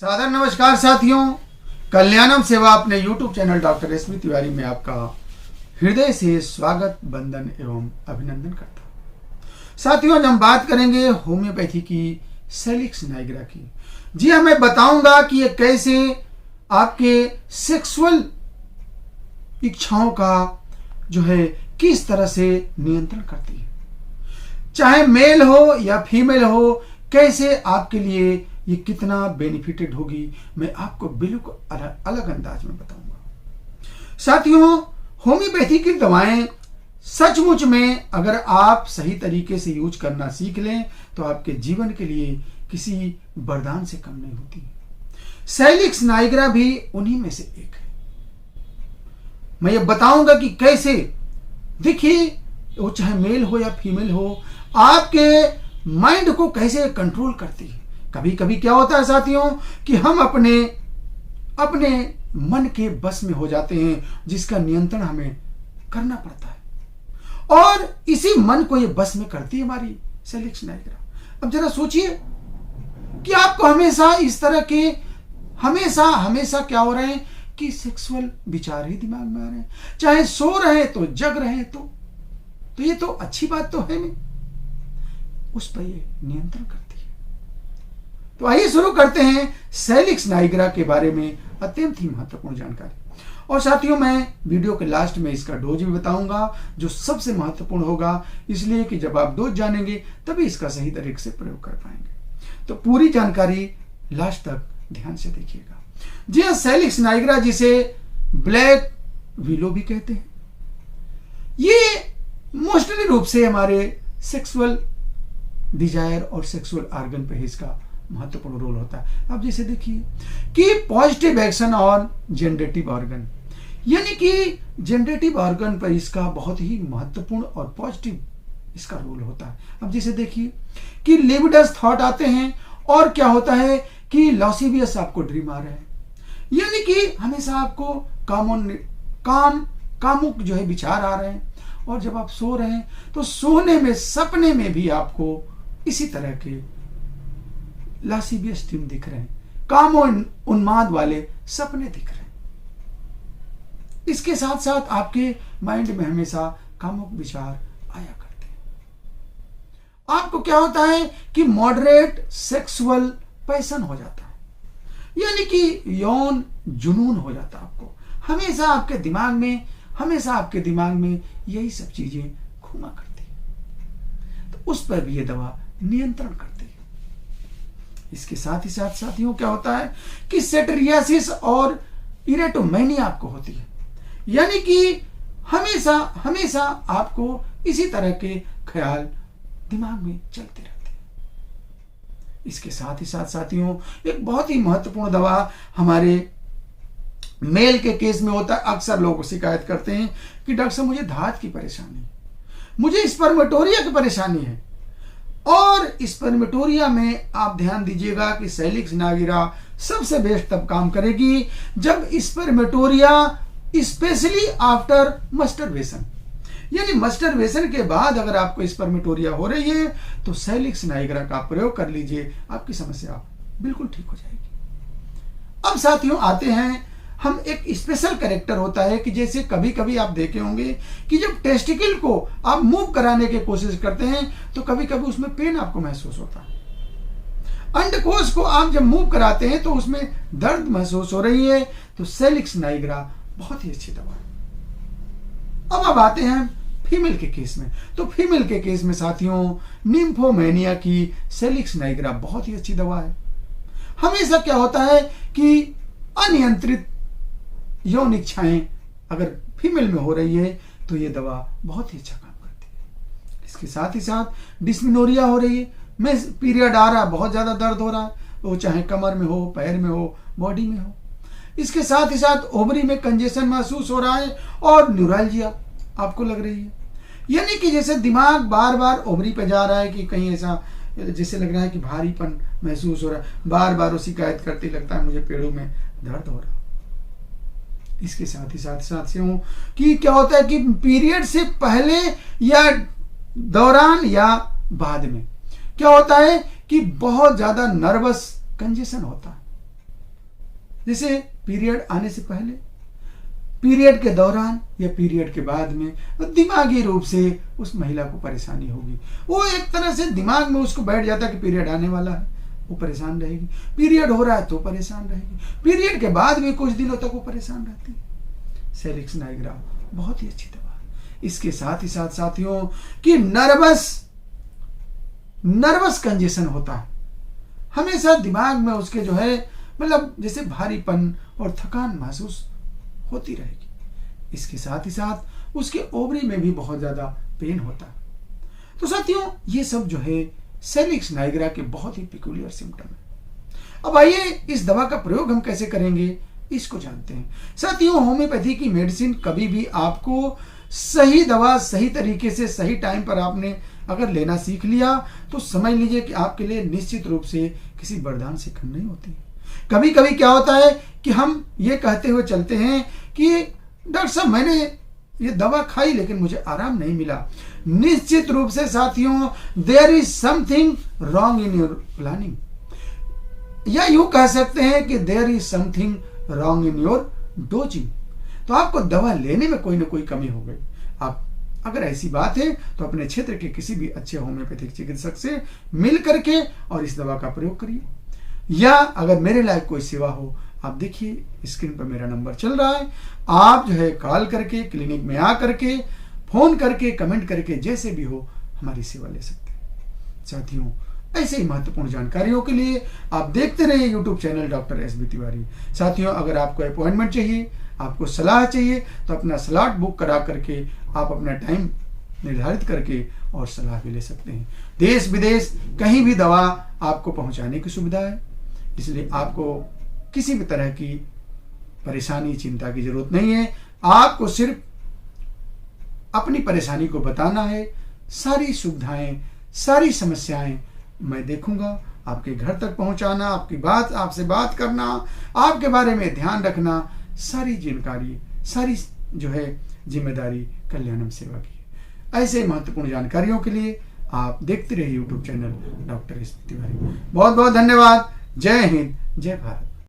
सादर नमस्कार साथियों, कल्याणम सेवा अपने YouTube चैनल डॉक्टर एसमी तिवारी में आपका हृदय से स्वागत, वंदन एवं अभिनंदन करता हूं। साथियों, आज हम बात करेंगे होम्योपैथी की सेलिक्स नाइग्रा की। जी हाँ, मैं बताऊंगा कि ये कैसे आपके सेक्सुअल इच्छाओं का जो है किस तरह से नियंत्रण करती है, चाहे मेल हो या फीमेल हो, कैसे आपके लिए ये कितना बेनिफिटेड होगी, मैं आपको बिल्कुल अलग अंदाज में बताऊंगा। साथियों, होम्योपैथी की दवाएं सचमुच में अगर आप सही तरीके से यूज करना सीख लें तो आपके जीवन के लिए किसी वरदान से कम नहीं होती। सेलिक्स नाइग्रा भी उन्हीं में से एक है। मैं ये बताऊंगा कि कैसे, देखिए, वो चाहे मेल हो या फीमेल हो, आपके माइंड को कैसे कंट्रोल करती है। कभी कभी क्या होता है साथियों कि हम अपने मन के बस में हो जाते हैं, जिसका नियंत्रण हमें करना पड़ता है, और इसी मन को ये बस में करती है हमारी सेलिक्स नाइग्रा। अब जरा सोचिए कि आपको हमेशा इस तरह के हमेशा क्या हो रहे हैं कि सेक्सुअल विचार ही दिमाग में आ रहे हैं, चाहे सो रहे हैं तो जग रहे हैं, तो ये तो अच्छी बात तो है नहीं, उस पर ये नियंत्रण करती है। तो आइए शुरू करते हैं सेलिक्स नाइग्रा के बारे में अत्यंत ही महत्वपूर्ण जानकारी। और साथियों, मैं वीडियो के लास्ट में इसका डोज भी बताऊंगा, जो सबसे महत्वपूर्ण होगा, इसलिए कि जब आप डोज जानेंगे तभी इसका सही तरीके से प्रयोग कर पाएंगे। तो पूरी जानकारी लास्ट तक ध्यान से देखिएगा। जी हाँ, सेलिक्स नाइग्रा, जिसे ब्लैक विलो भी कहते हैं, ये मोस्टली रूप से हमारे सेक्सुअल डिजायर और सेक्सुअल ऑर्गन पे इसका महत्वपूर्ण रोल होता है। अब जैसे देखिए कि positive action on generative organ, यानी कि जनरेटिव ऑर्गन पर इसका बहुत ही महत्वपूर्ण और पॉजिटिव इसका रोल होता है। अब जैसे देखिए कि लिबिडस थॉट आते हैं, और क्या होता है कि लॉसिवियस आपको ड्रीम आ रहे हैं, यानी कि हमेशा आपको कामुक जो है विचार आ रहे हैं, और जब आप सो रहे हैं तो सोने में सपने में भी आपको इसी तरह के लासिवियस ड्रीम दिख रहे हैं, कामो उन्माद वाले सपने दिख रहे हैं। इसके साथ साथ आपके माइंड में हमेशा कामुक विचार आया करते हैं। आपको क्या होता है कि मॉडरेट सेक्सुअल पैशन हो जाता है, यानी कि यौन जुनून हो जाता है। आपको हमेशा आपके दिमाग में यही सब चीजें घूमा करती है, तो उस पर भी ये दवा नियंत्रण करती है। इसके साथ ही साथ साथियों क्या होता है कि सेटेरियासिस और इरेटोमेनिया आपको होती है, यानी कि हमेशा आपको इसी तरह के ख्याल दिमाग में चलते रहते हैं। इसके साथ ही साथ साथियों, एक बहुत ही महत्वपूर्ण दवा हमारे मेल के केस में होता है। अक्सर लोग शिकायत करते हैं कि डॉक्टर साहब, मुझे धात की परेशानी है, मुझे स्पर्मेटोरिया की परेशानी है। और स्पर्मेटोरिया में आप ध्यान दीजिएगा कि सेलिक्स नाइग्रा सबसे बेस्ट तब काम करेगी जब स्पर्मेटोरिया, स्पेशली आफ्टर मस्टरबेशन, यानी मस्टरबेशन के बाद अगर आपको स्पर्मेटोरिया हो रही है तो सेलिक्स नाइग्रा का प्रयोग कर लीजिए, आपकी समस्या बिल्कुल ठीक हो जाएगी। अब साथियों आते हैं, हम एक स्पेशल कैरेक्टर होता है कि जैसे कभी कभी आप देखे होंगे कि जब टेस्टिकल को आप मूव कराने की कोशिश करते हैं तो कभी कभी उसमें पेन आपको महसूस होता है। अंडकोश को आप जब मूव कराते हैं तो उसमें दर्द महसूस हो रही है, तो सेलिक्स नाइग्रा बहुत ही अच्छी दवा है। अब आते हैं फीमेल के केस में। तो फीमेल के केस में साथियों, निम्फोमेनिया की सेलिक्स नाइग्रा बहुत ही अच्छी दवा है। हमेशा क्या होता है कि अनियंत्रित यौन इच्छाएं अगर फीमेल में हो रही है तो ये दवा बहुत ही अच्छा काम करती है। इसके साथ ही साथ डिस्मेनोरिया हो रही है, में पीरियड आ रहा है, बहुत ज्यादा दर्द हो रहा है, वो चाहे कमर में हो, पैर में हो, बॉडी में हो। इसके साथ ही साथ ओवरी में कंजेशन महसूस हो रहा है और न्यूरालजिया आपको लग रही है, यानी कि जैसे दिमाग बार बार ओवरी पे जा रहा है कि कहीं ऐसा जैसे लग रहा है कि भारीपन महसूस हो रहा है, बार बार वो शिकायत करती, लगता है मुझे पेड़ों में दर्द हो रहा है। इसके साथ ही साथ कि क्या होता है कि पीरियड से पहले या दौरान या बाद में क्या होता है कि बहुत ज्यादा नर्वस कंजेशन होता है, जैसे पीरियड आने से पहले, पीरियड के दौरान या पीरियड के बाद में दिमागी रूप से उस महिला को परेशानी होगी। वो एक तरह से दिमाग में उसको बैठ जाता है कि पीरियड आने वाला है, वो परेशान रहेगी। पीरियड हो रहा है तो परेशान रहेगी, पीरियड के बाद में कुछ दिनों तक वो परेशान रहती है। सेलिक्स नाइग्रा बहुत ही अच्छी दवा है। इसके साथ ही साथ साथियों कि नर्वस कंजेशन होता है, हमेशा दिमाग में उसके जो है मतलब जैसे भारीपन और थकान महसूस होती रहेगी। इसके साथ ही साथ उसके ओवरी में भी बहुत ज्यादा पेन होता है। तो साथियों ये सब जो है सेलिक्स नाइग्रा के बहुत ही पिक्यूलियर सिम्टम है। अब आइए इस दवा का प्रयोग हम कैसे करेंगे इसको जानते हैं। साथियों होम्योपैथी की मेडिसिन कभी भी आपको सही दवा सही तरीके से सही टाइम पर आपने अगर लेना सीख लिया तो समझ लीजिए कि आपके लिए निश्चित रूप से किसी वरदान से कम नहीं होती। कभी कभी क्या होता है कि हम ये कहते हुए चलते हैं कि डॉक्टर साहब मैंने ये दवा खाई लेकिन मुझे आराम नहीं मिला। निश्चित रूप से साथियों there is something wrong in your planning, या यूं कह सकते हैं कि there is something wrong in your dosing. तो आपको दवा लेने में कोई ना कोई कमी हो गई। आप अगर ऐसी बात है तो अपने क्षेत्र के किसी भी अच्छे होम्योपैथिक चिकित्सक से मिल करके और इस दवा का प्रयोग करिए। या अगर मेरे लायक कोई सेवा हो, आप देखिए स्क्रीन पर मेरा नंबर चल रहा है, आप जो है कॉल करके क्लिनिक में आ करके फोन करके कमेंट करके जैसे भी हो हमारी सेवा ले सकते हैं। साथियों ऐसे ही महत्वपूर्ण जानकारियों के लिए आप देखते रहिए YouTube channel doctor S B Tiwari. साथियों अगर आपको अपॉइंटमेंट चाहिए, आपको सलाह चाहिए तो अपना स्लॉट बुक करा करके आप अपना टाइम निर्धारित करके और सलाह भी ले सकते हैं। देश विदेश कहीं भी दवा आपको पहुंचाने की सुविधा है, इसलिए आपको किसी भी तरह की परेशानी चिंता की जरूरत नहीं है। आपको सिर्फ अपनी परेशानी को बताना है, सारी सुविधाएं सारी समस्याएं मैं देखूंगा, आपके घर तक पहुंचाना, आपसे बात करना, आपके बारे में ध्यान रखना, सारी जानकारी सारी जो है जिम्मेदारी कल्याणम सेवा की है। ऐसे महत्वपूर्ण जानकारियों के लिए आप देखते रहिए YouTube channel doctor S B Tiwari. बहुत बहुत धन्यवाद। जय हिंद, जय भारत।